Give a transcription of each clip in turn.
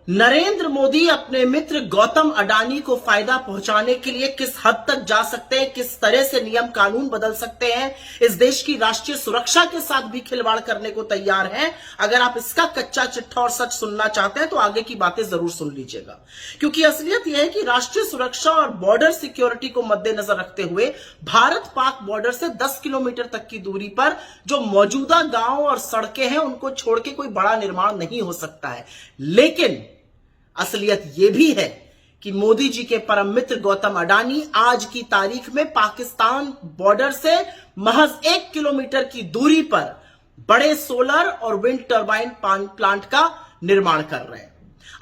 नरेंद्र मोदी अपने मित्र गौतम अडानी को फायदा पहुंचाने के लिए किस हद तक जा सकते हैं, किस तरह से नियम कानून बदल सकते हैं, इस देश की राष्ट्रीय सुरक्षा के साथ भी खिलवाड़ करने को तैयार हैं। अगर आप इसका कच्चा चिट्ठा और सच सुनना चाहते हैं तो आगे की बातें जरूर सुन लीजिएगा, क्योंकि असलियत यह है कि राष्ट्रीय सुरक्षा और बॉर्डर सिक्योरिटी को मद्देनजर रखते हुए भारत पाक बॉर्डर से 10 किलोमीटर तक की दूरी पर जो मौजूदा गांव और सड़कें हैं उनको छोड़ के कोई बड़ा निर्माण नहीं हो सकता है। लेकिन असलियत यह भी है कि मोदी जी के परम मित्र गौतम अडानी आज की तारीख में पाकिस्तान बॉर्डर से महज 1 किलोमीटर की दूरी पर बड़े सोलर और विंड टर्बाइन प्लांट का निर्माण कर रहे हैं।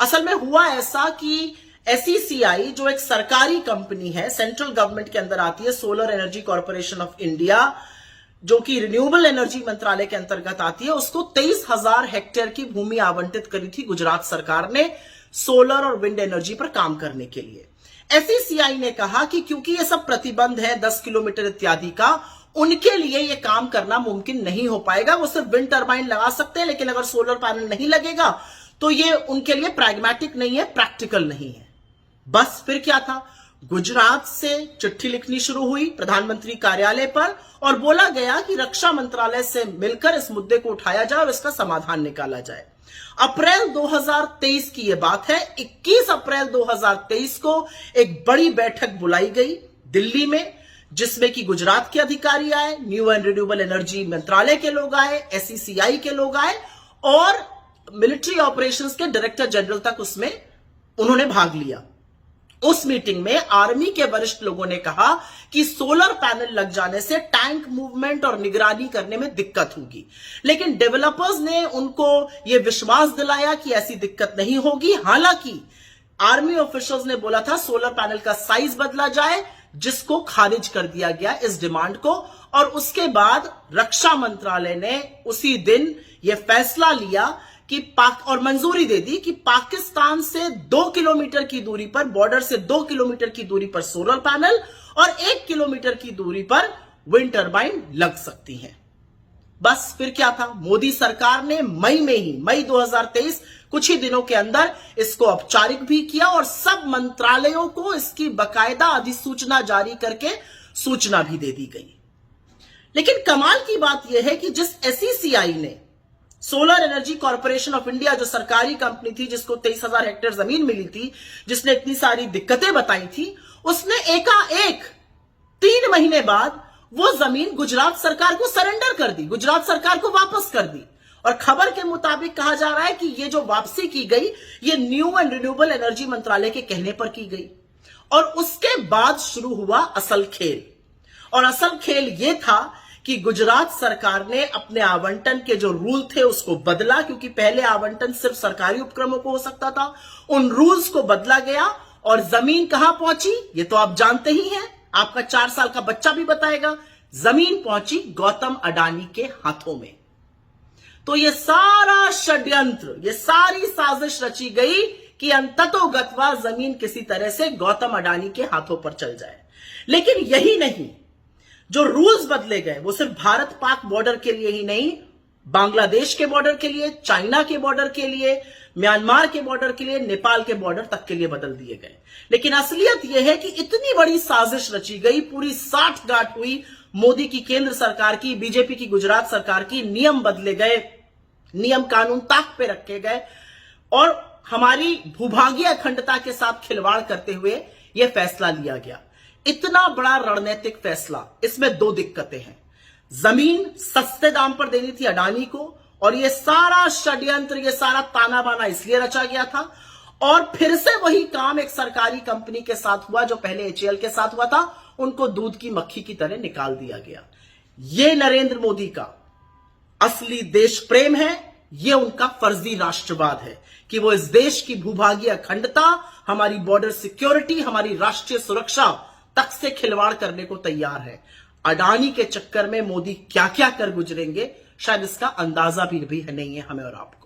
असल में हुआ ऐसा कि एसईसीआई जो एक सरकारी कंपनी है, सेंट्रल गवर्नमेंट के अंदर आती है, solar energy corporation of India, जो कि रिन्यूएबल एनर्जी मंत्रालय के अंतर्गत आती है, उसको 23,000 हेक्टेयर की भूमि आवंटित करी थी गुजरात सरकार ने सोलर और विंड एनर्जी पर काम करने के लिए। एसईसीआई ने कहा कि क्योंकि ये सब प्रतिबंध है 10 किलोमीटर इत्यादि का, उनके लिए ये काम करना मुमकिन नहीं हो पाएगा। वो सिर्फ विंड टर्बाइन लगा सकते हैं, लेकिन अगर सोलर पैनल नहीं लगेगा तो ये उनके लिए प्रैग्मेटिक नहीं है, प्रैक्टिकल नहीं है। बस फिर क्या था, गुजरात से चिट्ठी लिखनी शुरू हुई प्रधानमंत्री कार्यालय पर और बोला गया कि रक्षा मंत्रालय से मिलकर इस मुद्दे को उठाया जाए और इसका समाधान निकाला जाए। अप्रैल 2023 की यह बात है। 21 अप्रैल 2023 को एक बड़ी बैठक बुलाई गई दिल्ली में, जिसमें कि गुजरात के अधिकारी आए, न्यू एंड रिन्यूएबल एनर्जी मंत्रालय के लोग आए, एसईसीआई के लोग आए और मिलिट्री ऑपरेशंस के डायरेक्टर जनरल तक उसमें उन्होंने भाग लिया। उस मीटिंग में आर्मी के वरिष्ठ लोगों ने कहा कि सोलर पैनल लग जाने से टैंक मूवमेंट और निगरानी करने में दिक्कत होगी, लेकिन डेवलपर्स ने उनको यह विश्वास दिलाया कि ऐसी दिक्कत नहीं होगी। हालांकि आर्मी ऑफिशियल्स ने बोला था सोलर पैनल का साइज बदला जाए, जिसको खारिज कर दिया गया इस डिमांड को। और उसके बाद रक्षा मंत्रालय ने उसी दिन यह फैसला लिया कि और मंजूरी दे दी कि पाकिस्तान से 2 किलोमीटर की दूरी पर, बॉर्डर से 2 किलोमीटर की दूरी पर सोलर पैनल और 1 किलोमीटर की दूरी पर विंड टर्बाइन लग सकती हैं। बस फिर क्या था, मोदी सरकार ने मई 2023 कुछ ही दिनों के अंदर इसको औपचारिक भी किया और सब मंत्रालयों को इसकी बाकायदा अधिसूचना जारी करके सूचना भी दे दी गई। लेकिन कमाल की बात यह है कि जिस एसईसीआई ने solar energy corporation of India, जो सरकारी कंपनी थी, जिसको 23,000 हेक्टेयर जमीन मिली थी, जिसने इतनी सारी दिक्कतें बताई थी, उसने एकाएक 3 महीने बाद वो जमीन गुजरात सरकार को सरेंडर कर दी, गुजरात सरकार को वापस कर दी। और खबर के मुताबिक कहा जा रहा है कि ये जो वापसी की गई, ये न्यू एंड रिन्यूएबल एनर्जी मंत्रालय के कहने पर की गई। और उसके बाद शुरू हुआ असल खेल, और असल खेल यह था कि गुजरात सरकार ने अपने आवंटन के जो रूल थे उसको बदला, क्योंकि पहले आवंटन सिर्फ सरकारी उपक्रमों को हो सकता था। उन रूल्स को बदला गया और जमीन कहां पहुंची ये तो आप जानते ही हैं, आपका 4 साल का बच्चा भी बताएगा। जमीन पहुंची गौतम अडानी के हाथों में। तो ये सारा षड्यंत्र, ये सारी साजिश रची गई कि अंततोगत्वा जमीन किसी तरह से गौतम अडानी के हाथों पर चल जाए। लेकिन यही नहीं, जो रूल्स बदले गए वो सिर्फ भारत पाक बॉर्डर के लिए ही नहीं, बांग्लादेश के बॉर्डर के लिए, चाइना के बॉर्डर के लिए, म्यांमार के बॉर्डर के लिए, नेपाल के बॉर्डर तक के लिए बदल दिए गए। लेकिन असलियत यह है कि इतनी बड़ी साजिश रची गई, पूरी साठगांठ हुई मोदी की केंद्र सरकार की, बीजेपी की गुजरात सरकार की, नियम बदले गए, नियम कानून ताक पे रखे गए और हमारी भूभागीय अखंडता के साथ खिलवाड़ करते हुए यह फैसला लिया गया। इतना बड़ा रणनीतिक फैसला, इसमें 2 दिक्कतें हैं। जमीन सस्ते दाम पर देनी थी अडानी को, और यह सारा षड्यंत्र, यह सारा ताना बाना इसलिए रचा गया था। और फिर से वही काम एक सरकारी कंपनी के साथ हुआ जो पहले एचएएल के साथ हुआ था, उनको दूध की मक्खी की तरह निकाल दिया गया। यह नरेंद्र मोदी का असली देश प्रेम है, यह उनका फर्जी राष्ट्रवाद है कि वो इस देश की भूभागीय अखंडता, हमारी बॉर्डर सिक्योरिटी, हमारी राष्ट्रीय सुरक्षा तक से खिलवाड़ करने को तैयार है। अडानी के चक्कर में मोदी क्या क्या कर गुजरेंगे, शायद इसका अंदाजा भी नहीं है हमें और आपको।